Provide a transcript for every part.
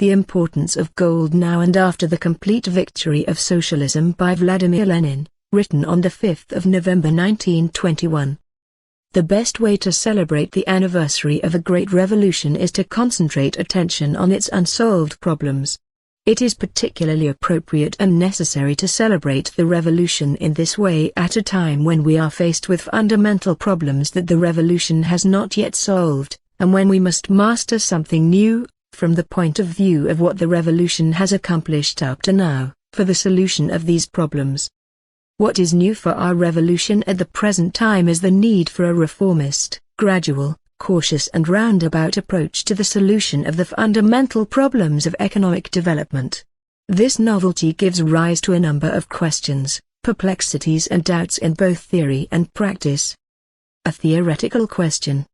The Importance of Gold Now and After the Complete Victory of Socialism by Vladimir Lenin, written on the 5th of November 1921. The best way to celebrate the anniversary of a great revolution is to concentrate attention on its unsolved problems. It is particularly appropriate and necessary to celebrate the revolution in this way at a time when we are faced with fundamental problems that the revolution has not yet solved, and when we must master something new, from the point of view of what the revolution has accomplished up to now, for the solution of these problems. What is new for our revolution at the present time is the need for a reformist, gradual, cautious and roundabout approach to the solution of the fundamental problems of economic development. This novelty gives rise to a number of questions, perplexities and doubts in both theory and practice. A theoretical question.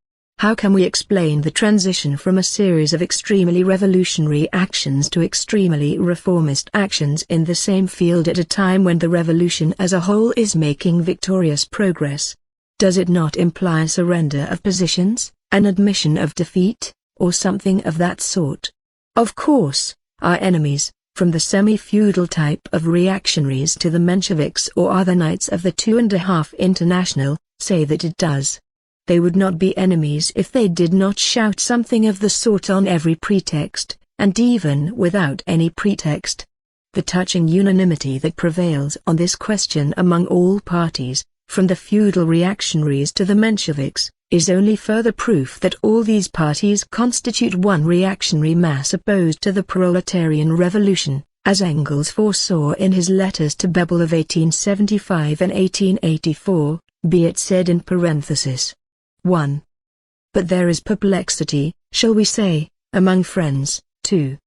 How can we explain the transition from a series of extremely revolutionary actions to extremely reformist actions in the same field at a time when the revolution as a whole is making victorious progress? Does it not imply a surrender of positions, an admission of defeat, or something of that sort? Of course, our enemies, from the semi-feudal type of reactionaries to the Mensheviks or other knights of the 2.5 International, say that it does. They would not be enemies if they did not shout something of the sort on every pretext, and even without any pretext. The touching unanimity that prevails on this question among all parties, from the feudal reactionaries to the Mensheviks, is only further proof that all these parties constitute one reactionary mass opposed to the proletarian revolution, as Engels foresaw in his letters to Bebel of 1875 and 1884, be it said in parenthesis. 1. But there is perplexity, shall we say, among friends, too.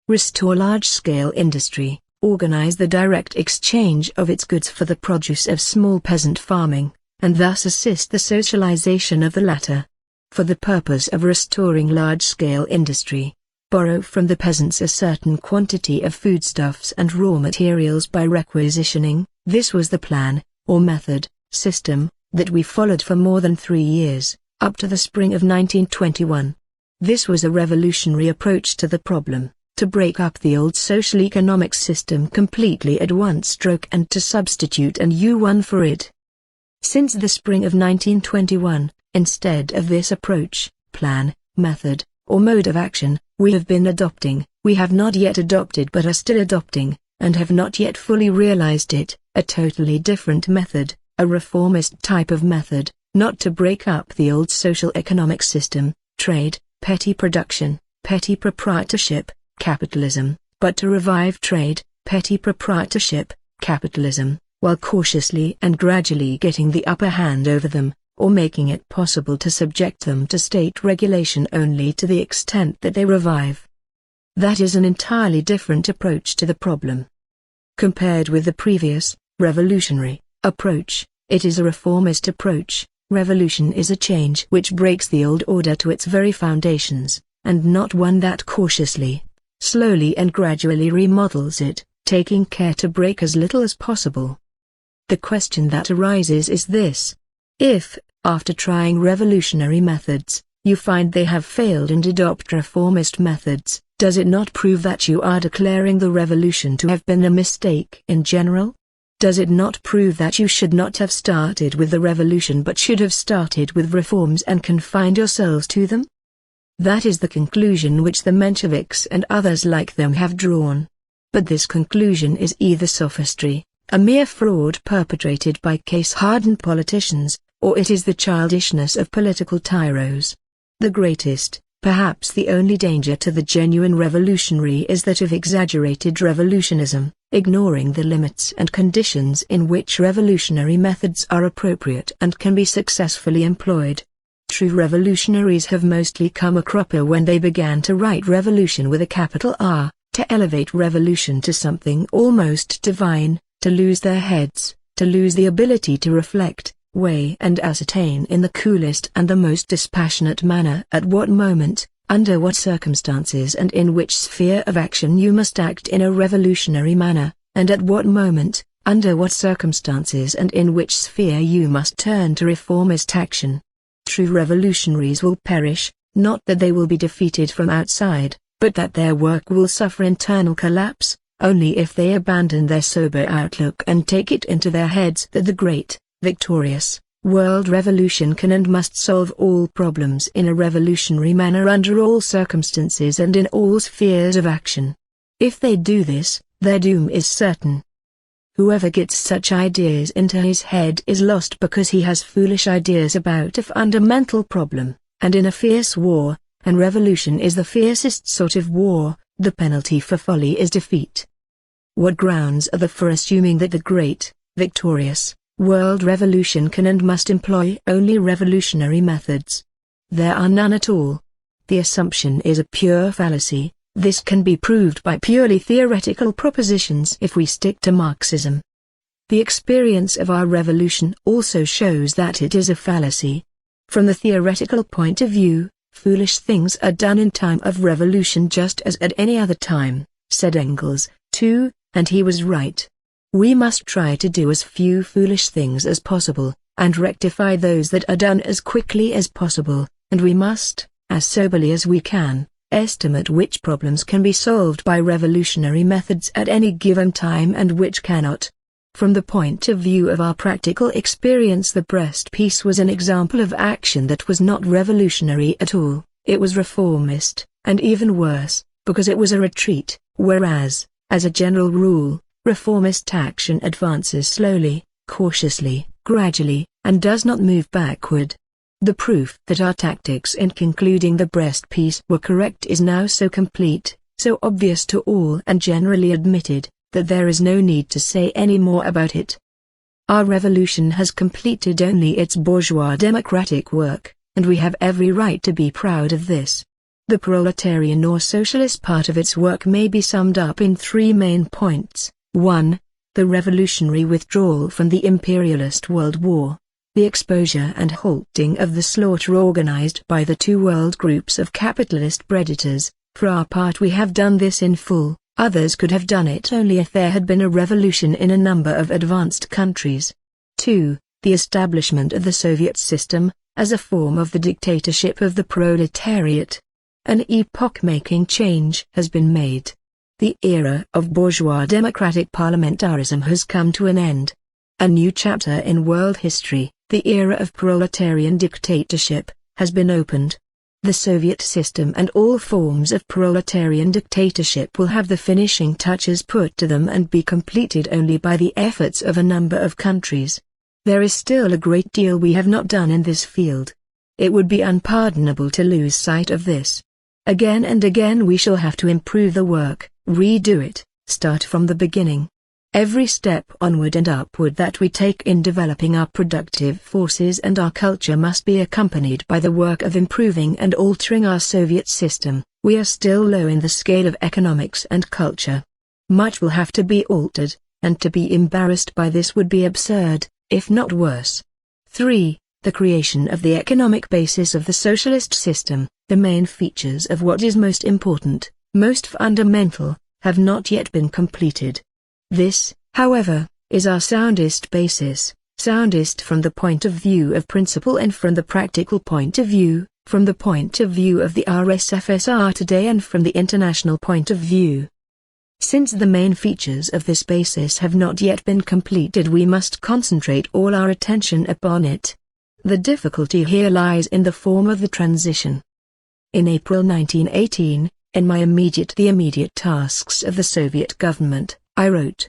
Restore large-scale industry, organize the direct exchange of its goods for the produce of small peasant farming, and thus assist the socialization of the latter. For the purpose of restoring large-scale industry, borrow from the peasants a certain quantity of foodstuffs and raw materials by requisitioning. This was the plan, or method, system, that we followed for more than 3 years, up to the spring of 1921. This was a revolutionary approach to the problem, to break up the old social economic system completely at one stroke and to substitute a new one for it. Since the spring of 1921, instead of this approach, plan, method, or mode of action, we have not yet adopted but are still adopting, and have not yet fully realized it, a totally different method. A reformist type of method, not to break up the old social economic system, trade, petty production, petty proprietorship, capitalism, but to revive trade, petty proprietorship, capitalism, while cautiously and gradually getting the upper hand over them, or making it possible to subject them to state regulation only to the extent that they revive. That is an entirely different approach to the problem. Compared with the previous, revolutionary, approach, it is a reformist approach. Revolution is a change which breaks the old order to its very foundations, and not one that cautiously, slowly and gradually remodels it, taking care to break as little as possible. The question that arises is this. If, after trying revolutionary methods, you find they have failed and adopt reformist methods, does it not prove that you are declaring the revolution to have been a mistake in general? Does it not prove that you should not have started with the revolution but should have started with reforms and confined yourselves to them? That is the conclusion which the Mensheviks and others like them have drawn. But this conclusion is either sophistry, a mere fraud perpetrated by case-hardened politicians, or it is the childishness of political tyros. The greatest, perhaps the only danger to the genuine revolutionary is that of exaggerated revolutionism, ignoring the limits and conditions in which revolutionary methods are appropriate and can be successfully employed. True revolutionaries have mostly come a cropper when they began to write revolution with a capital R, to elevate revolution to something almost divine, to lose their heads, to lose the ability to reflect, weigh and ascertain in the coolest and the most dispassionate manner at what moment, under what circumstances and in which sphere of action you must act in a revolutionary manner, and at what moment, under what circumstances and in which sphere you must turn to reformist action. True revolutionaries will perish, not that they will be defeated from outside, but that their work will suffer internal collapse, only if they abandon their sober outlook and take it into their heads that the great, victorious, world revolution can and must solve all problems in a revolutionary manner under all circumstances and in all spheres of action. If they do this, their doom is certain. Whoever gets such ideas into his head is lost because he has foolish ideas about a fundamental problem, and in a fierce war, and revolution is the fiercest sort of war, the penalty for folly is defeat. What grounds are there for assuming that the great, victorious, world revolution can and must employ only revolutionary methods? There are none at all. The assumption is a pure fallacy. This can be proved by purely theoretical propositions if we stick to Marxism. The experience of our revolution also shows that it is a fallacy. From the theoretical point of view, foolish things are done in time of revolution just as at any other time, said Engels, too, and he was right. We must try to do as few foolish things as possible, and rectify those that are done as quickly as possible, and we must, as soberly as we can, estimate which problems can be solved by revolutionary methods at any given time and which cannot. From the point of view of our practical experience, the Brest Peace was an example of action that was not revolutionary at all. It was reformist, and even worse, because it was a retreat, whereas, as a general rule, reformist action advances slowly, cautiously, gradually, and does not move backward. The proof that our tactics in concluding the Brest Peace were correct is now so complete, so obvious to all and generally admitted, that there is no need to say any more about it. Our revolution has completed only its bourgeois democratic work, and we have every right to be proud of this. The proletarian or socialist part of its work may be summed up in three main points. 1. The revolutionary withdrawal from the imperialist world war. The exposure and halting of the slaughter organized by the two world groups of capitalist predators. For our part, we have done this in full. Others could have done it only if there had been a revolution in a number of advanced countries. 2. The establishment of the Soviet system, as a form of the dictatorship of the proletariat. An epoch-making change has been made. The era of bourgeois democratic parliamentarism has come to an end. A new chapter in world history, the era of proletarian dictatorship, has been opened. The Soviet system and all forms of proletarian dictatorship will have the finishing touches put to them and be completed only by the efforts of a number of countries. There is still a great deal we have not done in this field. It would be unpardonable to lose sight of this. Again and again we shall have to improve the work, redo it, start from the beginning. Every step onward and upward that we take in developing our productive forces and our culture must be accompanied by the work of improving and altering our Soviet system. We are still low in the scale of economics and culture. Much will have to be altered, and to be embarrassed by this would be absurd, if not worse. 3. The creation of the economic basis of the socialist system, the main features of what is most important, most fundamental, have not yet been completed. This, however, is our soundest basis, soundest from the point of view of principle and from the practical point of view, from the point of view of the RSFSR today and from the international point of view. Since the main features of this basis have not yet been completed, we must concentrate all our attention upon it. The difficulty here lies in the form of the transition. In April 1918, in my immediate tasks of the Soviet government, I wrote,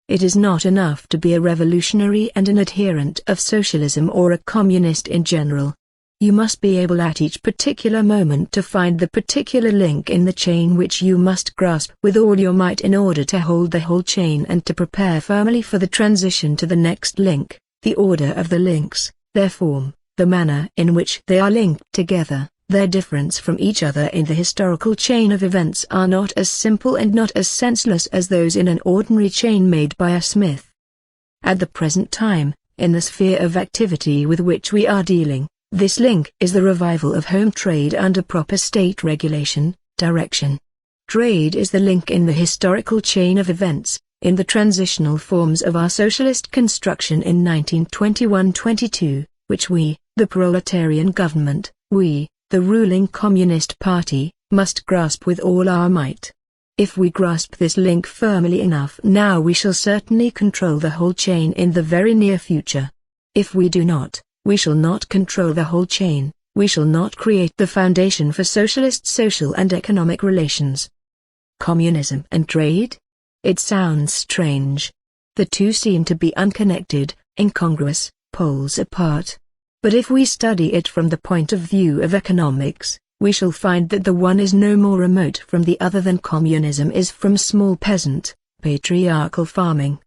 "It is not enough to be a revolutionary and an adherent of socialism or a communist in general. You must be able at each particular moment to find the particular link in the chain which you must grasp with all your might in order to hold the whole chain and to prepare firmly for the transition to the next link, the order of the links, their form, the manner in which they are linked together. Their difference from each other in the historical chain of events are not as simple and not as senseless as those in an ordinary chain made by a smith. At the present time, in the sphere of activity with which we are dealing, this link is the revival of home trade under proper state regulation, direction. Trade is the link in the historical chain of events, in the transitional forms of our socialist construction in 1921-22, which we, the proletarian government, we, the ruling Communist Party, must grasp with all our might. If we grasp this link firmly enough now, we shall certainly control the whole chain in the very near future. If we do not, we shall not control the whole chain, we shall not create the foundation for socialist social and economic relations. Communism and trade? It sounds strange. The two seem to be unconnected, incongruous, poles apart. But if we study it from the point of view of economics, we shall find that the one is no more remote from the other than communism is from small peasant, patriarchal farming.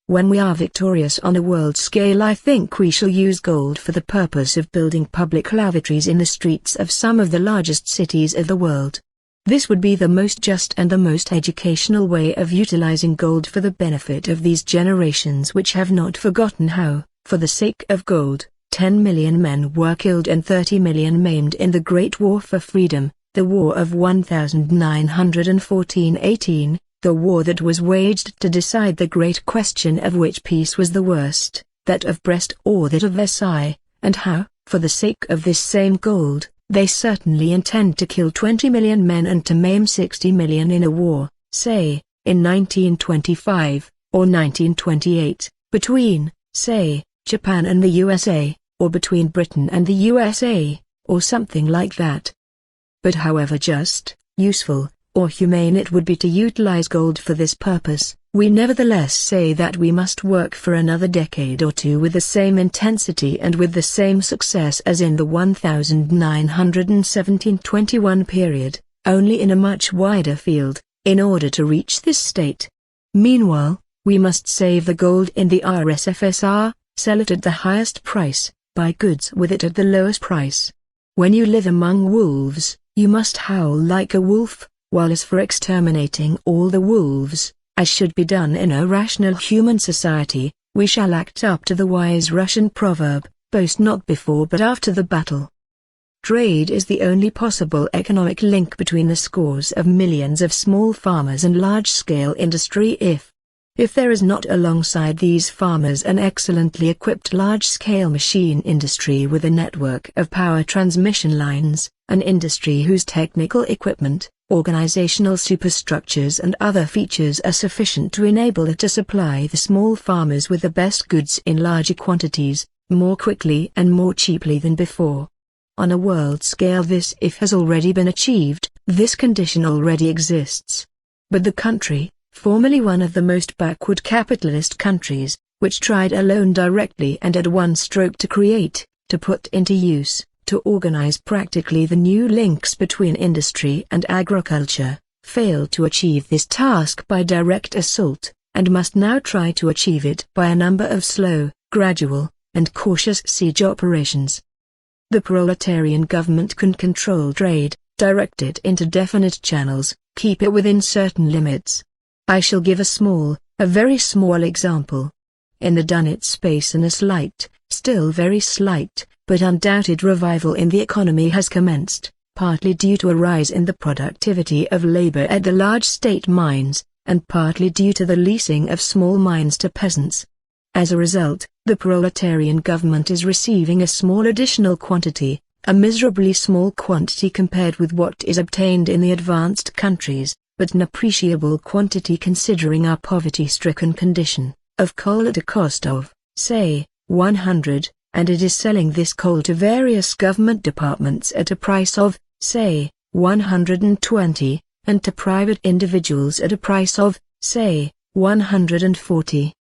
When we are victorious on a world scale, I think we shall use gold for the purpose of building public lavatories in the streets of some of the largest cities of the world. This would be the most just and the most educational way of utilizing gold for the benefit of these generations which have not forgotten how, for the sake of gold, 10 million men were killed and 30 million maimed in the Great War for Freedom, the War of 1914–18, the war that was waged to decide the great question of which peace was the worst, that of Brest or that of Versailles, and how, for the sake of this same gold, they certainly intend to kill 20 million men and to maim 60 million in a war, say, in 1925, or 1928, between, say, Japan and the USA, or between Britain and the USA, or something like that. But however just, useful, or humane it would be to utilize gold for this purpose, we nevertheless say that we must work for another decade or two with the same intensity and with the same success as in the 1917–21 period, only in a much wider field, in order to reach this state. Meanwhile, we must save the gold in the RSFSR, sell it at the highest price, buy goods with it at the lowest price. When you live among wolves, you must howl like a wolf, while as for exterminating all the wolves, as should be done in a rational human society, we shall act up to the wise Russian proverb, boast not before but after the battle. Trade is the only possible economic link between the scores of millions of small farmers and large-scale industry. If there is not alongside these farmers an excellently equipped large-scale machine industry with a network of power transmission lines, an industry whose technical equipment, organizational superstructures and other features are sufficient to enable it to supply the small farmers with the best goods in larger quantities, more quickly and more cheaply than before. On a world scale this has already been achieved, this condition already exists. But the country, formerly one of the most backward capitalist countries, which tried alone directly and at one stroke to create, to put into use, to organize practically the new links between industry and agriculture, failed to achieve this task by direct assault, and must now try to achieve it by a number of slow, gradual, and cautious siege operations. The proletarian government can control trade, direct it into definite channels, keep it within certain limits. I shall give a very small example. In the Dunit space a slight, still very slight, but undoubted revival in the economy has commenced, partly due to a rise in the productivity of labor at the large state mines, and partly due to the leasing of small mines to peasants. As a result, the proletarian government is receiving a small additional quantity, a miserably small quantity compared with what is obtained in the advanced countries, but an appreciable quantity considering our poverty-stricken condition, of coal at a cost of, say, 100, and it is selling this coal to various government departments at a price of, say, 120, and to private individuals at a price of, say, 140.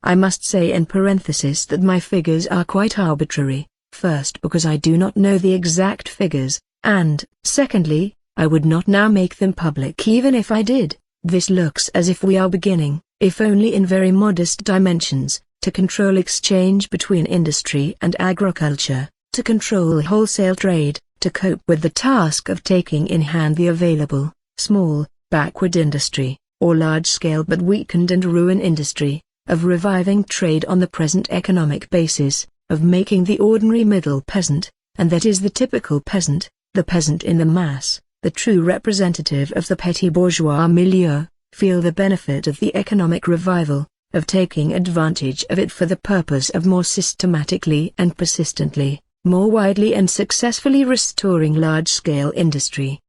I must say in parenthesis that my figures are quite arbitrary, first because I do not know the exact figures, and, secondly, I would not now make them public even if I did. This looks as if we are beginning, if only in very modest dimensions, to control exchange between industry and agriculture, to control wholesale trade, to cope with the task of taking in hand the available, small, backward industry, or large-scale but weakened and ruined industry, of reviving trade on the present economic basis, of making the ordinary middle peasant, and that is the typical peasant, the peasant in the mass, the true representative of the petty bourgeois milieu, feel the benefit of the economic revival, of taking advantage of it for the purpose of more systematically and persistently, more widely and successfully restoring large-scale industry.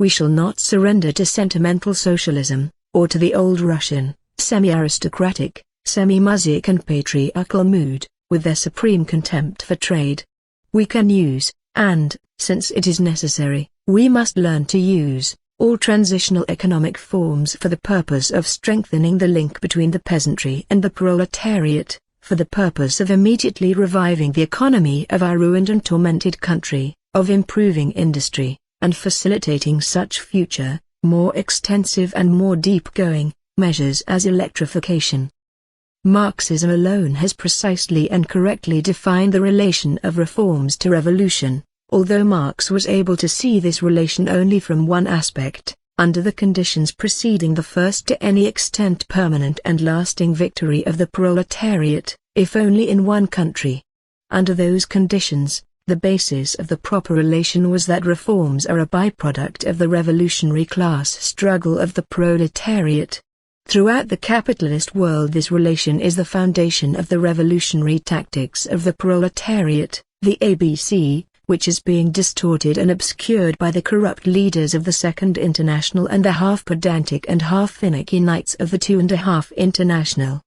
We shall not surrender to sentimental socialism, or to the old Russian, semi-aristocratic, semi-Muzzic and patriarchal mood, with their supreme contempt for trade. We can use, and, since it is necessary, we must learn to use, all transitional economic forms for the purpose of strengthening the link between the peasantry and the proletariat, for the purpose of immediately reviving the economy of our ruined and tormented country, of improving industry, and facilitating such future, more extensive and more deep-going, measures as electrification. Marxism alone has precisely and correctly defined the relation of reforms to revolution, although Marx was able to see this relation only from one aspect, under the conditions preceding the first to any extent permanent and lasting victory of the proletariat, if only in one country. Under those conditions, the basis of the proper relation was that reforms are a byproduct of the revolutionary class struggle of the proletariat. Throughout the capitalist world this relation is the foundation of the revolutionary tactics of the proletariat, the ABC, which is being distorted and obscured by the corrupt leaders of the Second International and the half-pedantic and half-finicky knights of the Two and a Half International.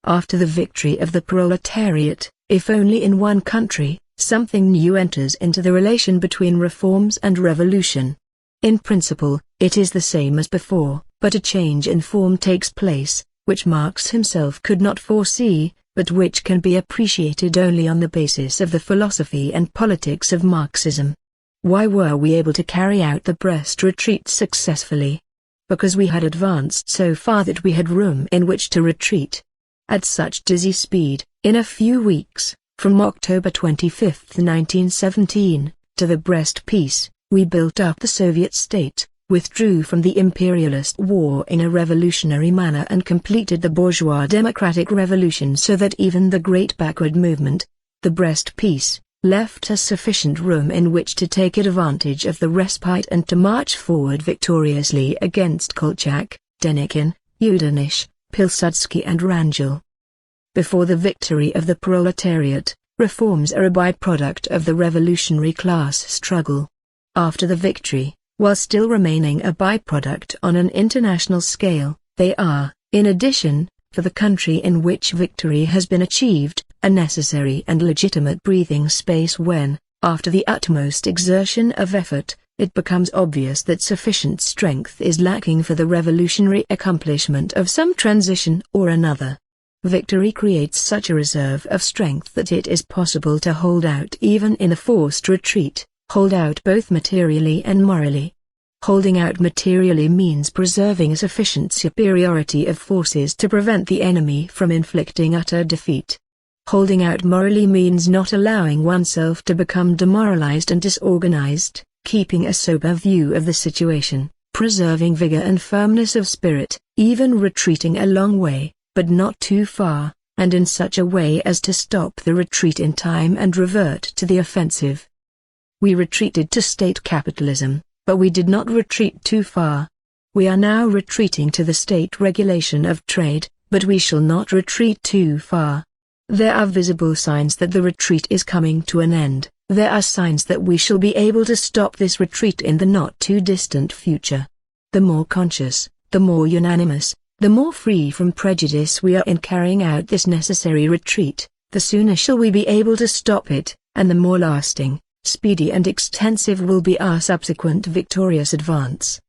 After the victory of the proletariat, if only in one country, something new enters into the relation between reforms and revolution. In principle, it is the same as before, but a change in form takes place, which Marx himself could not foresee, but which can be appreciated only on the basis of the philosophy and politics of Marxism. Why were we able to carry out the Brest retreat successfully? Because we had advanced so far that we had room in which to retreat. At such dizzy speed, in a few weeks, from October 25, 1917, to the Brest Peace, we built up the Soviet state, withdrew from the imperialist war in a revolutionary manner and completed the bourgeois democratic revolution so that even the great backward movement, the Brest Peace, left us sufficient room in which to take advantage of the respite and to march forward victoriously against Kolchak, Denikin, Yudenich, Pilsudski and Wrangel. Before the victory of the proletariat, reforms are a byproduct of the revolutionary class struggle. After the victory, while still remaining a byproduct on an international scale, they are, in addition, for the country in which victory has been achieved, a necessary and legitimate breathing space when, after the utmost exertion of effort, it becomes obvious that sufficient strength is lacking for the revolutionary accomplishment of some transition or another. Victory creates such a reserve of strength that it is possible to hold out even in a forced retreat, hold out both materially and morally. Holding out materially means preserving a sufficient superiority of forces to prevent the enemy from inflicting utter defeat. Holding out morally means not allowing oneself to become demoralized and disorganized, keeping a sober view of the situation, preserving vigor and firmness of spirit, even retreating a long way, but not too far, and in such a way as to stop the retreat in time and revert to the offensive. We retreated to state capitalism, but we did not retreat too far. We are now retreating to the state regulation of trade, but we shall not retreat too far. There are visible signs that the retreat is coming to an end. There are signs that we shall be able to stop this retreat in the not too distant future. The more conscious, the more unanimous, the more free from prejudice we are in carrying out this necessary retreat, the sooner shall we be able to stop it, and the more lasting, speedy and extensive will be our subsequent victorious advance.